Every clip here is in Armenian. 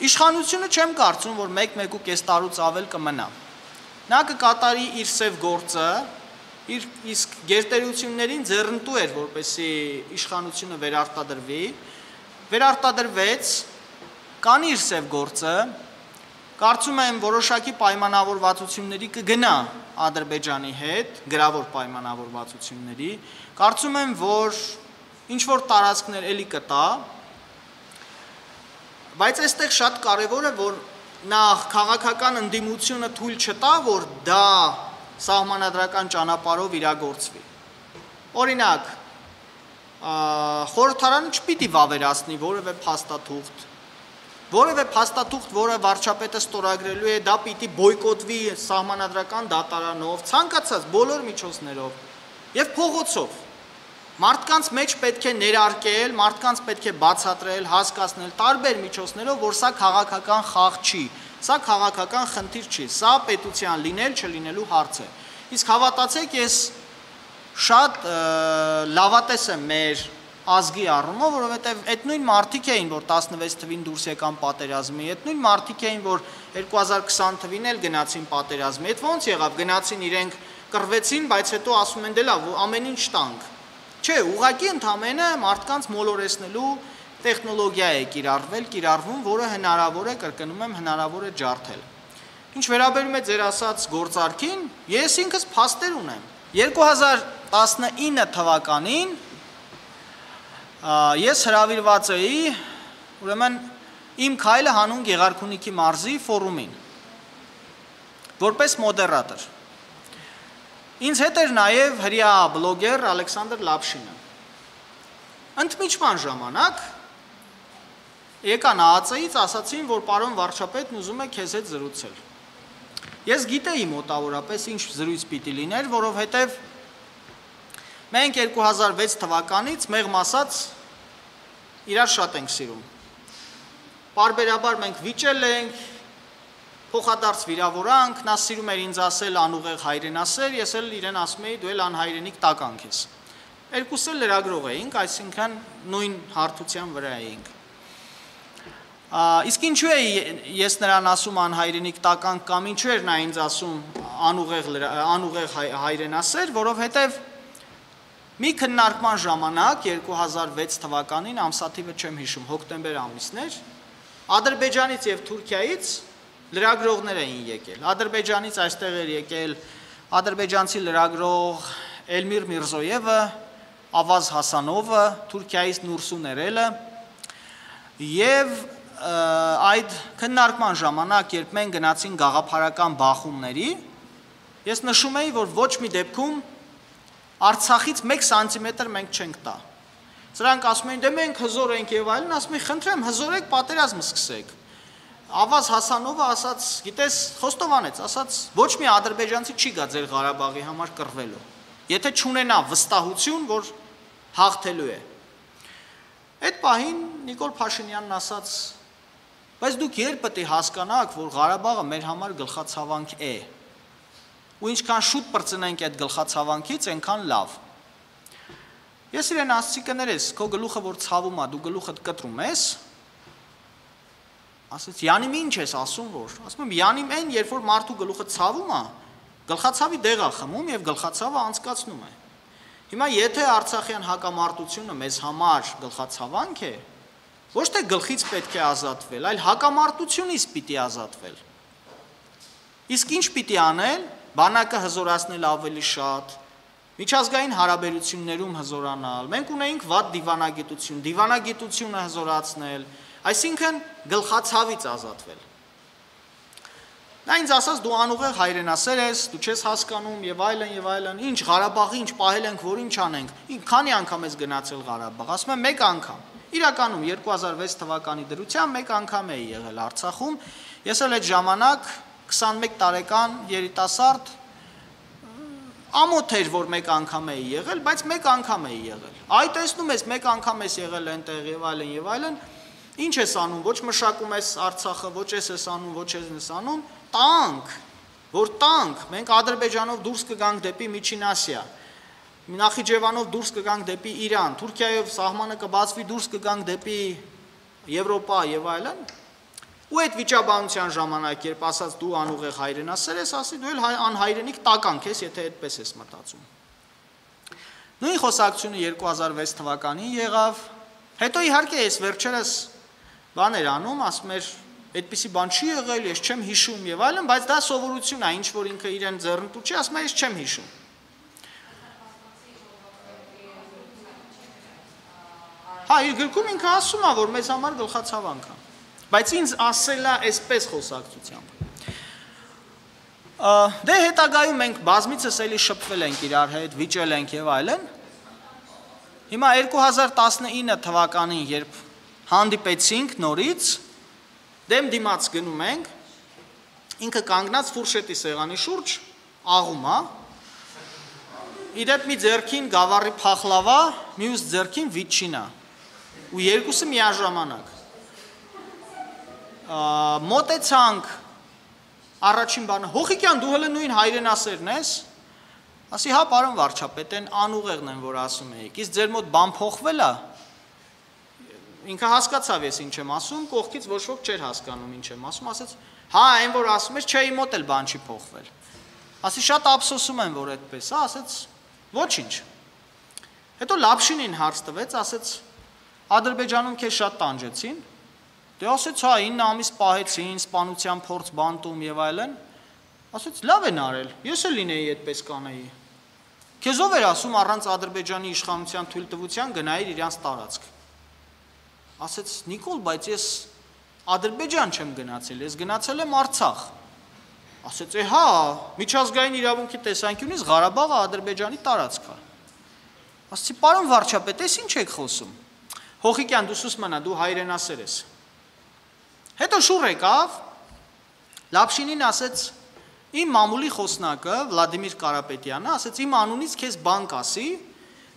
Իշխանությունը չեմ կարծում, որ 1-1.5 տարուց ավել կմնա։ Նա կկատարի իր սև գործը, իսկ գերտերություններին ձեռնտու էր, որպեսզի իշխանությունը վերարտադրվեց, կանի իր սև գործը, կարծում եմ որոշակի պայմանավորվածությունների կգնա Ադրբեջանի հետ, գրավոր պայմանավորվածությունների, կարծում եմ, որ ինչ-որ տարածքներ էլի կտա, բայց այստեղ շատ կարևոր է, որ նախ քաղաքական ընդդիմությունը թույլ չտա, որ դա սահմանադրական ճանապարհով իրագործվի։ Օրինակ, խորհրդարանը չպիտի վավերացնի որևէ փաստաթուղթ, որը վարչապետը ստորագրելու է, դա պիտի բոյկոտվի սահմանադրական դատարանով, ցանկացած բոլոր միջոցներով եւ փողոցով։ Մարդկանց մեջ պետք է ներարկել, մարդկանց պետք է բացատրել, հասկացնել տարբեր միջոցներով, որ սա քաղաքական խաղ չի, սա քաղաքական խնդիր չի, սա պետության լինել չլինելու հարց է։ Իսկ հավատացեք, ես շատ լավատես եմ մեր ազգի առումով, որովհետև այդ նույն մարդիկ էին, որ 16 թվին դուրս եկան պատերազմի, այդ նույն մարդիկ էին, որ 2020 թվին էլ գնացին պատերազմի, այդ ոնց եղավ, գնացին իրենք կռվեցին, բայց հետո ասում են դե լավ, ամեն ինչ տանք։ Չէ, ուղղակի ընդամենը մարդկանց մոլորեցնելու տեխնոլոգիա է կիրառվում, որը հնարավոր է, կրկնում եմ, հնարավոր է ջարդել։ Ինչ վերաբերում է ձեր ասած գործարքին, ես ինքս փաստեր ունեմ։ 2019 թվականին ես հրավիրված էի, ուրեմն իմ քայլը հանուն Գեղարքունիքի մարզի ֆորումին, որպես մոդերատոր։ Ինձ հետ էր նաև հրեա բլոգեր Ալեքսանդր Լապշինը։ Ընդմիջման ժամանակ եկան ԱԱՑ-ից, ասացին, որ պարոն վարչապետն ուզում է քեզ հետ զրուցել։ Ես գիտեի մոտավորապես ինչ զրույց պիտի լիներ, որովհետև մենք 2006 թվականից մեղմ ասած իրար շատ ենք սիրում։ Պարբերաբար մենք վիճել ենք, փոխադարձ վիրավորանք, նա սիրում էր ինձ ասել անուղեղ հայրենասեր, ես էլ իրեն ասում էի դու էլ անհայրենիք տականք ես։ Երկուսս էլ լրագրող էինք, այսինքն նույն հարթության վրա էինք։ Իսկ ինչու է ես նրան ասում անհայրենիք տականք կամ ինչու էր նա ինձ ասում անուղեղ հայրենասեր, որովհետև մի քննարկման ժամանակ 2006 թվականին ամսաթիվը չեմ հիշում, հոկտեմբեր ամիսն էր, Ադրբեջանից եւ Թուրքիայից լրագրողներ էին եկել։ Ադրբեջանից այստեղ էր եկել ադրբեջանցի լրագրող Էլմիր Միրզոևը, Ավազ Հասանովը, Թուրքիայից Նուրսուն Էրելը եւ այդ քննարկման ժամանակ, երբ մենք գնացինք գաղափարական բախումների, ես նշում էի, որ ոչ մի դեպքում Արցախից 1 սանտիմետր մենք չենք տա։ Սրանք ասում էին, դե մենք հզոր ենք եւ այլն, ասում եմ, խնդրեմ, հզորեք, պատերազմը սկսեք։ Ավազ Հասանովը ասաց, գիտես, խոստովանեց, ասաց, ոչ մի ադրբեջանցի չի գա ձեր Ղարաբաղի համար կռվելու։ Եթե չունենա վստահություն, որ հաղթելու է։ Այդ պահին Նիկոլ Փաշինյանն ասաց, բայց դուք երբ պետք է հասկանաք, որ Ղարաբաղը մեր համար գլխացավանք է։ Ու ինչքան շուտ պրծնենք այդ գլխացավանքից, այնքան լավ։ Ես իրեն ասացի կներես, քո գլուխը որ ցավում է, դու գլուխդ կտրում ես։ Ասաց, Յանիմ ինչ ես ասում որ։ Ասում եմ, Յանիմ այն, երբ որ մարդու գլուխը ցավում է, գլխացավի դեղ է խմում եւ գլխացավը անցկացնում է։ Հիմա եթե Արցախյան հակամարտությունը մեզ համար գլխացավանք է, ոչ թե գլխից պետք է ազատվել, այլ հակամարտությունից պիտի ազատվել։ Իսկ ինչ պիտի անել, բանակը հզորացնել ավելի շատ, միջազգային հարաբերություններում հզորանալ, մենք ունեինք վատ դիվանագիտություն, դիվանագիտությունը հզորացնել, այսինքն գլխացավից ազատվել։ Նա ինձ ասաց դու անուղեղ հայրենասեր ես, դու չես հասկանում եւ այլն, ինչ Ղարաբաղի ինչ պահել ենք, որ ինչ անենք։ Քանի անգամ ես գնացել Ղարաբաղ, ասում եմ 1 անգամ։ Իրականում 2006 թվականի դրությամբ 1 անգամ էի եղել Արցախում։ Ես էլ այդ ժամանակ 21 տարեկան երիտասարդ ամոթ էր, որ 1 անգամ էի եղել, բայց 1 անգամ էի եղել։ Այ տեսնում ես 1 անգամ ես եղել այնտեղ եւ այլն, ինչ ես անում, ոչ մշակում ես Արցախը, ոչ ես անում, ոչ ես անում, տանք, որ տանք, մենք Ադրբեջանով դուրս կգանք դեպի Միջին Ասիա, Նախիջևանով դուրս կգանք դեպի Իրան, Թուրքիայով սահմանը կբացվի դուրս կգանք դեպի Եվրոպա եւ այլն։ Ու այդ վիճաբանության ժամանակ, երբ ասած դու անուղեղ հայրենասեր ես, ասի դու էլ անհայրենիք տականք ես, եթե այդպես ես մտածում։ Նույն խոսակցությունը 2006 թվականին եղավ, հետո իհարկե ես վերջերս բաներ անում, ասում էր, այդպիսի բան չի եղել, ես չեմ հիշում եւ այլն, բայց դա սովորություն է, ինչ որ ինքը իրեն ձեռնտու չի, ասում է, ես չեմ հիշում։ Հա, իր գրքում ինքը ասում է, որ մեզ համար գլխացավանք է, բայց ինձ ասել է այսպես խոսակցությամբ։ Դե հետագայում մենք բազմիցս էլի շփվել ենք իրար հետ, վիճել ենք եւ այլն։ Հիմա 2019 թվականին, երբ հանդիպեցինք նորից, դեմ դիմաց գնում ենք, ինքը կանգնած ֆուրշետի սեղանի շուրջ աղում է, իդեպ մի ձեռքին գավառի փախլավա, մյուս ձեռքին վիճինա, ու երկուսը միաժամանակ։ Մոտեցանք, առաջին բանը, Հոխիկյան, դու հələ նույն հայրենասերն ես, ասի, հա, պարոն վարչապետ, են անուղեղն են, որ ասում էիք, իսկ ձեր մոտ բան փոխվել է։ Ինքը հասկացավ ես ինչ եմ ասում, կողքից ոչ ոք չէր հասկանում ինչ եմ ասում, ասեց, հա, այն որ ասում ես, չէ, իմ մոտ էլ բան չի փոխվել։ Ասի, շատ ափսոսում եմ, որ այդպես է, ասեց, ոչինչ։ Հետո Լապշինին հարց տվեց, ասեց, Ադրբեջանում քեզ շատ տանջեցին։ Դե ասեց, հա, 9 ամիս պահեցին, սպանության փորձ բանտում եւ այլն։ Ասեց, լավ են արել, ես էլ լինեի այդպես կանեի։ Քեզ ով էր ասում առանց Ադրբեջանի իշխանության թույլտվության գնայիր իրանց տարածք։ Ասեց, Նիկոլ, բայց ես Ադրբեջան չեմ գնացել, ես գնացել եմ Արցախ։ Ասեց, հա, միջազգային իրավունքի տեսանկյունից Ղարաբաղը Ադրբեջանի տարածք է։ Ասեցի, պարոն վարչապետ, ես ինչ եք խոսում։ Հոխիկյան, դու սուս մնա, դու հայրենասեր ես։ Հետո շուռ եկավ, Լապշինին ասեց, իմ մամուլի խոսնակը Վլադիմիր Կարապետյանը, ասեց, իմ անունից քեզ բան կասի,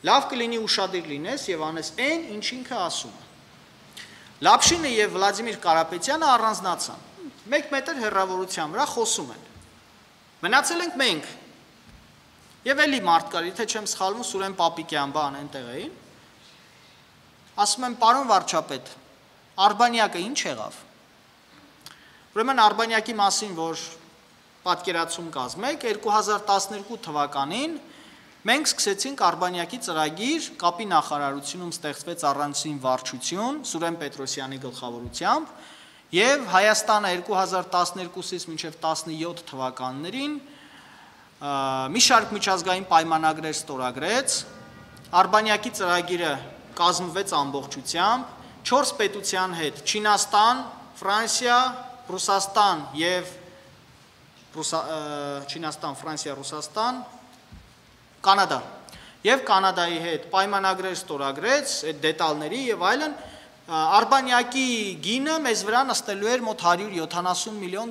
լավ կլինի ուշադիր լինես եւ անես այն, ինչ ինքը ասում է։ Լապշինը եւ Վլադիմիր Կարապետյանը առանձնացան, 1 մետր հեռավորության վրա խոսում են։ Մնացել ենք մենք։ Եվ էլի մարդ կար, եթե չեմ սխալվում, Սուրեն Պապիկյան բան այնտեղ էին։ Ասում եմ, պարոն վարչապետ, Արբանյակը ինչ եղավ։ Ուրեմն Արբանյակի մասին, որ պատկերացում կազմեք, 2012 թվականին մենք սկսեցինք Արբանյակի ծրագիր, կապի նախարարությունում ստեղծվեց առանցին վարչություն Սուրեն Պետրոսյանի գլխավորությամբ, եւ Հայաստանը 2012-ից մինչև 17 թվականներին մի շարք միջազգային պայմանագրեր ստորագրեց, Արբանյակի ծրագիրը կազմվեց ամբողջությամբ, 4 պետության հետ՝ Չինաստան, Ֆրանսիա, Ռուսաստան եւ Չինաստան, Ֆրանսիա, Ռուսաստան, Կանադա եւ Կանադայի հետ պայմանագրեր ստորագրեց, այդ դետալների եւ այլն, Արբանյակի գինը մեզ վրա նստելու էր մոտ $170 միլիոն։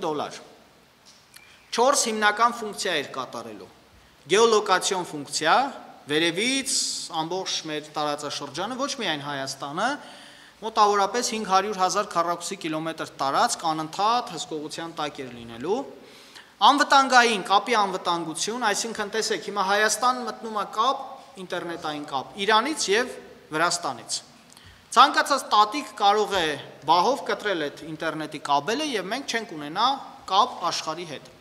4 հիմնական ֆունկցիա էր կատարելու։ Գեոլոկացիոն ֆունկցիա, վերևից ամբողջ մեր տարածաշրջանը, ոչ միայն Հայաստանը, մոտավորապես 500,000 քառակուսի կիլոմետր տարածք անընդհատ հսկողության տակ էր լինելու։ Անվտանգային կապի անվտանգություն, այսինքն տեսեք, հիմա Հայաստան մտնում է կապ, ինտերնետային կապ, Իրանից եւ Վրաստանից։ Ցանկացած տատիկ կարող է բահով կտրել այդ ինտերնետի կաբելը եւ մենք չենք ունենա կապ աշխարհի հետ։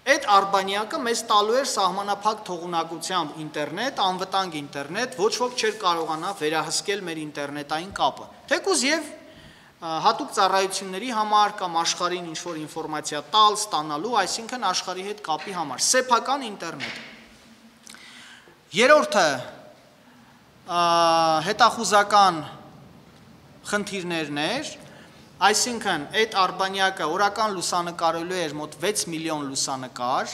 Այդ Արբանյակը մեզ տալու էր սահմանափակ թողունակությամբ ինտերնետ, անվտանգ ինտերնետ, ոչ ոք չէր կարողանա վերահսկել մեր ինտերնետային կապը։ Թեկուզ եւ հատուկ ծառայությունների համար կամ աշխարհին ինչ-որ ինֆորմացիա տալ, ստանալու, այսինքն աշխարհի հետ կապի համար, սեփական ինտերնետ։ Երրորդը հետախուզական խնդիրներն էր, այսինքն այդ Արբանյակը օրական լուսանկարելու էր մոտ 6 միլիոն լուսանկար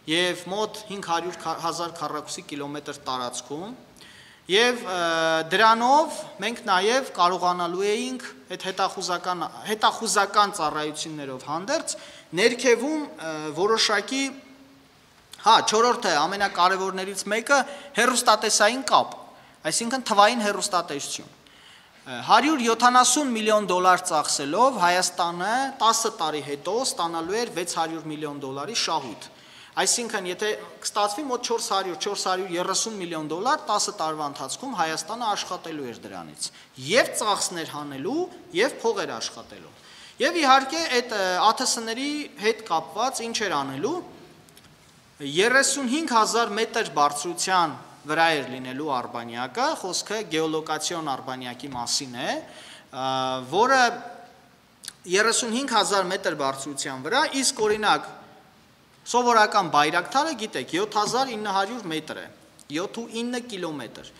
եւ մոտ 500,000 քառակուսի կիլոմետր տարածքում եւ դրանով մենք նաեւ կարողանալու էինք այդ հետախուզական ծառայություններով հանդերձ ներքևում որոշակի, հա, չորրորդը ամենակարևորներից մեկը հեռուստատեսային կապ, այսինքն թվային հեռուստատեսություն։ $170 միլիոն ծախսելով Հայաստանը 10 տարի հետո ստանալու էր $600 միլիոն շահույթ։ Այսինքն, եթե կստացվի մոտ 430 միլիոն $, 10 տարվա ընթացքում Հայաստանը աշխատելու էր դրանից, եւ ծախսներ հանելու, եւ փողեր աշխատելու։ Եվ իհարկե այդ ԱԹՍ-ների հետ կապված ինչ էր անելու 35000 մետր բարձրության վրա էր լինելու արբանյակը, խոսքը գեոլոկացիոն արբանյակի մասին է, որը 35000 մետր բարձրության վրա, իսկ օրինակ սովորական բայրակթարը գիտեք 7900 մետր է, 7.9 կիլոմետր,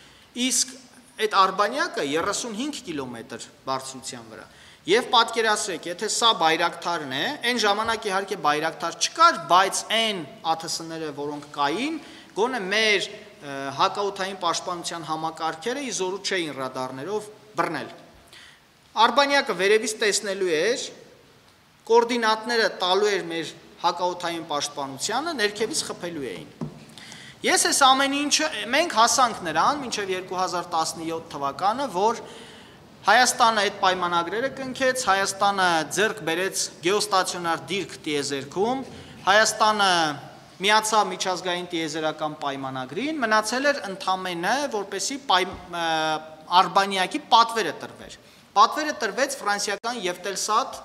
իսկ այդ արբանյակը 35 կիլոմետր բարձրության վրա, եւ պատկերացրեք, եթե սա բայրակթարն է, այն ժամանակ իհարկե բայրակթար չկար, բայց այն ԱԹՍ-ները, որոնք կային, գոնե մեր հակաօդային պաշտպանության համակարգերը իզորու չէին ռադարներով բռնել։ Արբանյակը վերևից տեսնելու էր, կոորդինատները տալու էր մեր հակաօդային պաշտպանությանը, ներքևից խփելու էին։ Ես այս ամեն ինչը մենք հասանք նրան մինչև 2017 թվականը, որ Հայաստանը այդ պայմանագրերը կնքեց, Հայաստանը ձեռք բերեց գեոստացիոնար դիրք տիեզերքում, Հայաստանը միացավ միջազգային տիեզերական պայմանագրին, մնացել էր ընդամենը, որպեսզի արբանյակի պատվերը տրվեր։ Պատվերը տրվեց ֆրանսիական Եվտելսատ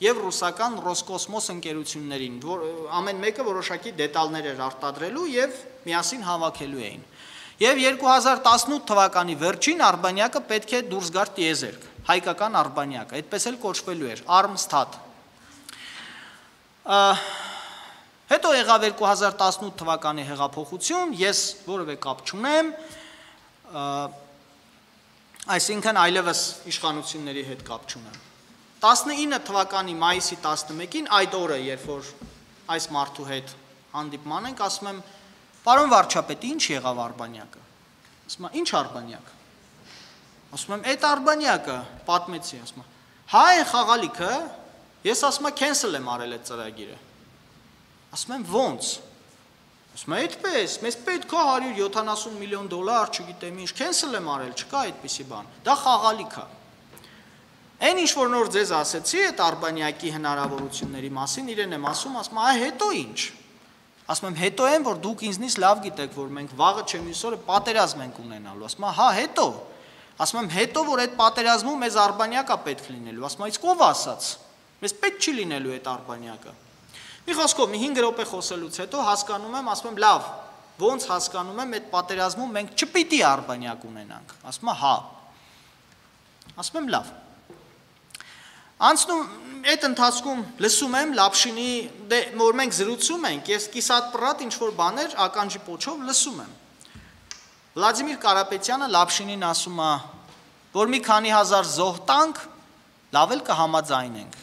եւ ռուսական Ռոսկոսմոս ընկերություններին, որ ամեն մեկը որոշակի դետալներ էր արտադրելու եւ միասին հավաքելու էին։ Եվ 2018 թվականի վերջին արբանյակը պետք է դուրս գար տիեզերք, հայկական արբանյակը, այդպես էլ կոչվելու էր, Armstad։ Հետո եղավ 2018 թվականի հեղափոխություն, ես որևէ կապ չունեմ, այսինքն այլևս իշխանությունների հետ կապ չունեմ։ 19 թվականի մայիսի 11-ին այդ օրը, երբ որ այս մարդու հետ հանդիպման ենք, ասում եմ, պարոն վարչապետ, ինչ եղավ արբանյակը։ Ասում եմ, ինչ արբանյակ։ Ասում եմ, այդ արբանյակը պատմեցի, ասում եմ, հա այն խաղալիքը, ես ասում եմ, cancel եմ արել այդ ծրագիրը։ Ասում եմ, ոնց։ Ասում եմ, այդպես, մեզ պետք է $170 միլիոն, չգիտեմ ինչ, cancel եմ արել, չկա այդպիսի բան։ Դա խաղալիք է։ Այն ինչ որ նոր ձեզ ասեցի, այդ արբանյակի հնարավորությունների մասին իրեն եմ ասում, ասում եմ, այ հետո ինչ։ Ասում եմ, հետո են, որ դուք ինձնից լավ գիտեք, որ մենք վաղը չէ մյուս օրը պատերազմ ենք ունենալու։ Ասում եմ, հա, հետո։ Ասում եմ, հետո որ այդ պատերազմում մեզ արբանյակա պետք լինելու։ Ասում եմ, իսկ ով ասաց։ Մեզ պետք չի լինելու այդ արբանյակը։ Մի խոսքով, մի 5 րոպե խոսելուց հետո հասկանում եմ, ասում եմ, լավ, ոնց հասկանում եմ, այդ պատերազմում մենք չպիտի արբանյակ ունենանք։ Ասում եմ, հա։ Ասում եմ, լավ։ Անցնում այդ ընթացքում լսում եմ Լապշինի, որ մենք զրուցում ենք, ես կիսատ պռատ ինչ-որ բաներ ականջի պոչով լսում եմ։ Վլադիմիր Կարապետյանը Լապշինին ասում է, որ մի քանի հազար զոհ տանք, լավ էլ կհամաձայնենք։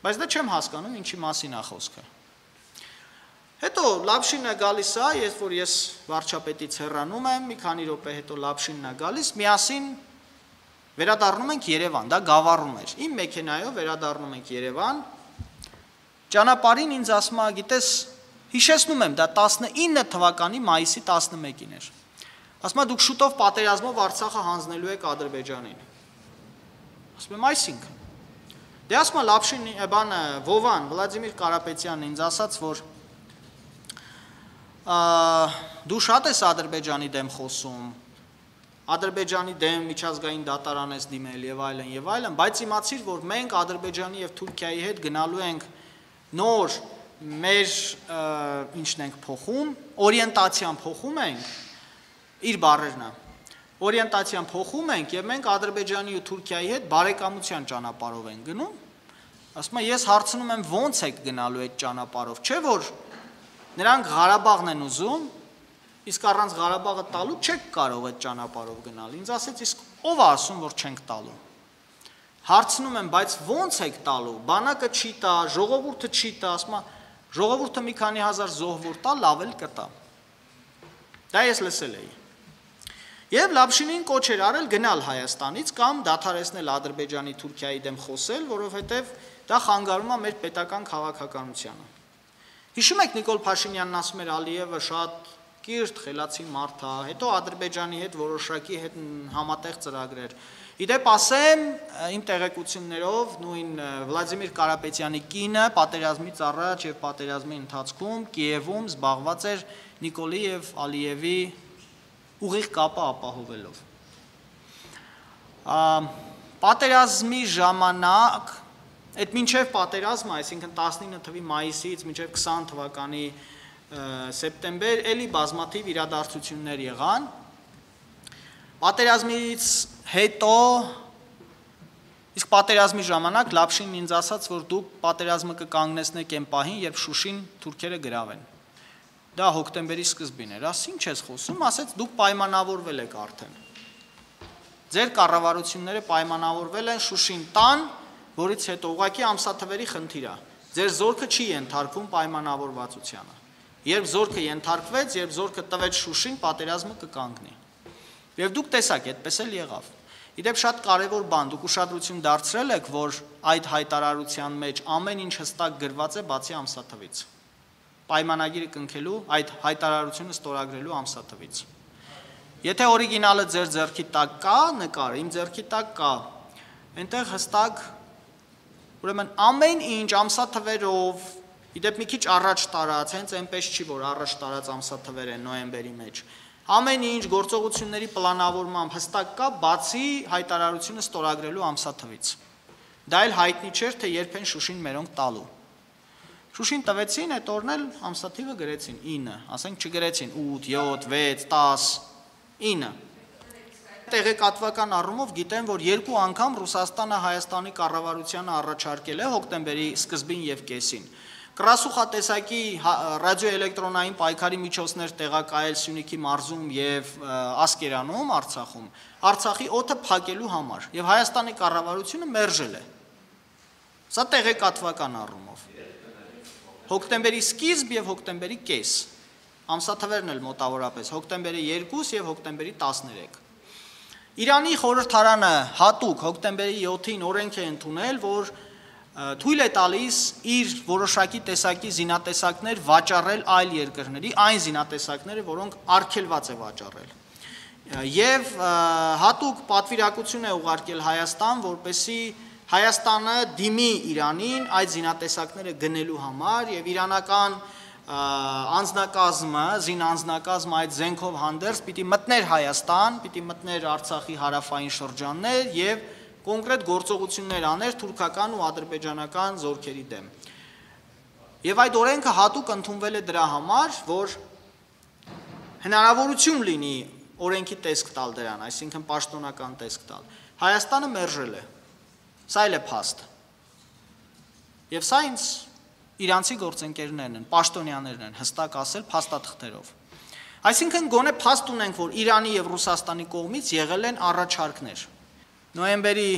Բայց դա չեմ հասկանում, ինչի մասին է խոսքը։ Հետո Լապշինը գալիս է, երբ որ ես վարչապետից հեռանում եմ, մի քանի րոպե հետո Լապշինն է գալիս, միասին վերադառնում ենք Երևան, դա Գավառում էր։ Իմ մեքենայով վերադառնում ենք Երևան։ Ճանապարհին ինձ ասում է, գիտես, հիշեցնում եմ, դա 19 թվականի մայիսի 11-ին էր։ Ասում է, դուք շուտով պատերազմով Արցախը հանձնելու եք Ադրբեջանին։ Ասում եմ, այսինքն։ Դե ասում է Լապշին, բանը Վովան, Վլադիմիր Կարապետյանն ինձ ասաց, որ դու շատ ես Ադրբեջանի դեմ խոսում, Ադրբեջանի դեմ միջազգային դատարան ես դիմել եւ այլն, բայց իմացիր, որ մենք Ադրբեջանի եւ Թուրքիայի հետ գնալու ենք նոր մեր ինչն ենք փոխում, օրիենտացիան փոխում ենք, իր բառերն է, օրիենտացիան փոխում ենք եւ մենք Ադրբեջանի ու Թուրքիայի հետ բարեկամության ճանապարհով ենք գնում։ Ասում եմ, ես հարցնում եմ, ո՞նց եք գնալու այդ ճանապարհով, չէ՞ որ նրանք Ղարաբաղն են ուզում, իսկ առանց Ղարաբաղը տալու չեք կարող այդ ճանապարհով գնալ։ Ինձ ասեց, իսկ ով է ասում, որ չենք տալու։ Հարցնում եմ, բայց ո՞նց եք տալու։ Բանակը չի տա, ժողովուրդը չի տա, ասում է, ժողովուրդը մի քանի հազար զոհվոր տա, լավ էլ կտա։ Դա ես լսել էի։ Եվ Լապշինին կոչ էր արել գնալ Հայաստանից կամ դադարեցնել Ադրբեջանի Թուրքիայի դեմ խոսել, որովհետև դա խանգարում է մեր պետական քաղաքականությանը։ Հիշում եք Նիկոլ Փաշինյանն ասում էր Ալիևը շատ կիրթ, խելացի մարդ է, հետո Ադրբեջանի հետ որոշակի հետ համատեղ ծրագրեր։ Իդեպ ասեմ, իմ տեղեկություններով նույն Վլադիմիր Կարապետյանի կինը պատերազմից առաջ եւ պատերազմի ընթացքում Կիևում զբաղված էր Նիկոլի եւ Ալիևի ուղիղ կապը ապահովելով։ Պատերազմի ժամանակ Այդ մինչև պատերազմը, այսինքն 19 թվականի մայիսից մինչև 20 թվականի սեպտեմբեր էլի բազմաթիվ իրադարձություններ եղան։ Պատերազմից հետո, իսկ պատերազմի ժամանակ Լապշինն ինձ ասաց, որ դուք պատերազմը կկանգնեցնեք այն պահին, երբ Շուշին թուրքերը գրավեն։ Դա հոկտեմբերի սկզբին էր, ասի ինչ ես խոսում, ասեց դուք պայմանավորվել եք արդեն։ Ձեր կառավարությունները պայմանավորվել են Շուշին տան, որից հետո ուղղակի ամսաթվերի խնդիր է։ Ձեր զորքը չի ենթարկվում պայմանավորվածությանը։ Երբ զորքը ենթարկվեց, երբ զորքը տվեց Շուշին, պատերազմը կկանգնի։ Եվ դուք տեսաք, այդպես էլ եղավ։ Իդեպ շատ կարևոր բան, դուք ուշադրություն դարձրել եք, որ այդ հայտարարության մեջ ամեն ինչ հստակ գրված է բացի ամսաթվից։ Պայմանագիրը կնքելու, այդ հայտարարությունը ստորագրելու ամսաթվից։ Եթե օրիգինալը ձեր ձեռքի տակ կա, նկարը իմ ձեռքի տակ կա, այնտեղ հստակ, ուրեմն ամեն ինչ ամսաթվերով, իդեպ մի քիչ առաջ տարած, հենց այնպես չի, որ առաջ տարած ամսաթվեր են նոյեմբերի մեջ, ամեն ինչ գործողությունների պլանավորմամբ հստակ կա, բացի հայտարարությունը ստորագրելու ամսաթվից։ Դա էլ հայտնի չէր, թե երբ են Շուշին մերոնք տալու։ Շուշին տվեցին, այդ օրն էլ ամսաթիվը գրեցին 9, ասենք չգրեցին 8, 7, 6, 10, 9։ Տեղեկատվական առումով գիտեմ, որ 2 անգամ Ռուսաստանը Հայաստանի կառավարությանը առաջարկել է հոկտեմբերի սկզբին եւ կեսին կրասուխատեսակի ռադիոէլեկտրոնային պայքարի միջոցներ տեղակայել Սյունիքի մարզում եւ Ասկերանում, Արցախում, Արցախի օդը փակելու համար եւ Հայաստանի կառավարությունը մերժել է։ Սա տեղեկատվական առումով։ Հոկտեմբերի սկիզբ եւ հոկտեմբերի կես։ Ամսաթվերն էլ մոտավորապես հոկտեմբերի 2 եւ հոկտեմբերի 13։ Իրանի խորհրդարանը հատուկ հոկտեմբերի 7-ին օրենք է ընդունել, որ թույլ է տալիս իր որոշակի տեսակի զինատեսակներ վաճառել այլ երկրների, այն զինատեսակները, որոնք արգելված է վաճառել։ Եվ հատուկ պատվիրակություն է ուղարկել Հայաստան, որպեսզի Հայաստանը դիմի Իրանին այդ զինատեսակները գնելու համար եւ իրանական անձնակազմը, զինանձնակազմը այդ զենքով հանդերձ պիտի մտներ Հայաստան, պիտի մտներ Արցախի հարավային շրջաններ եւ կոնկրետ գործողություններ աներ թուրքական ու ադրբեջանական զորքերի դեմ։ Եվ այդ օրենքը հատուկ ընդունվել է դրա համար, որ հնարավորություն լինի օրենքի տեսք տալ դրան, այսինքն պաշտոնական տեսք տալ։ Հայաստանը մերժել է։ Սա էլ է փաստ։ Եվ սա ինձ իրանցի գործընկերներն են, պաշտոնյաներն են հստակ ասել փաստաթղթերով։ Այսինքն գոնե փաստ ունենք, որ Իրանի եւ Ռուսաստանի կողմից եղել են առաջարկներ։ Նոյեմբերի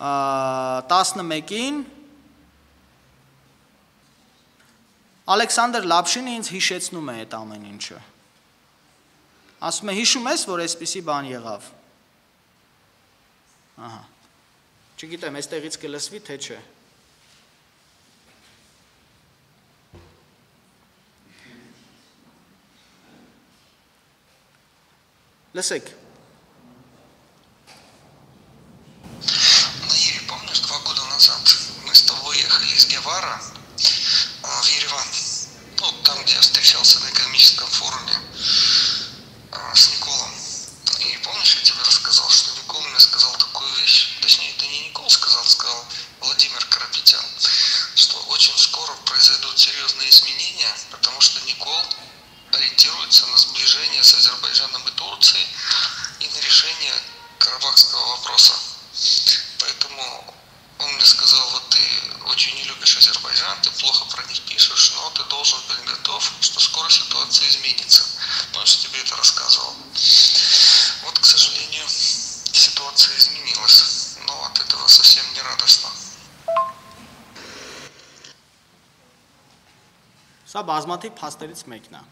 11-ին Ալեքսանդր Լապշինը ինձ հիշեցնում է այդ ամեն ինչը։ Ասում է, հիշում ես, որ այսպիսի բան եղավ։ Ահա։ Չգիտեմ, այստեղից կլսվի, թե չէ։ Լսեք։ Гевара в Ереван, ну, там, где я встречался на экономическом форуме с Николом. И помнишь, я тебе рассказал, что Никол мне сказал такую вещь, точнее, это не Никол сказал Владимир Карапетян, что очень скоро произойдут серьезные изменения, потому что Никол ориентируется на сближение с Азербайджаном и Турцией и на решение карабахского вопроса. Поэтому он мне сказал, вот ты очень не любишь Азербайджан, ты плохо про них пишешь, но ты должен быть готов, что скоро ситуация изменится. Ну, я же тебе это рассказывал. Вот, к сожалению, ситуация изменилась, но от этого совсем не радостно. Սա բազմաթիվ փաստերից մեկն է։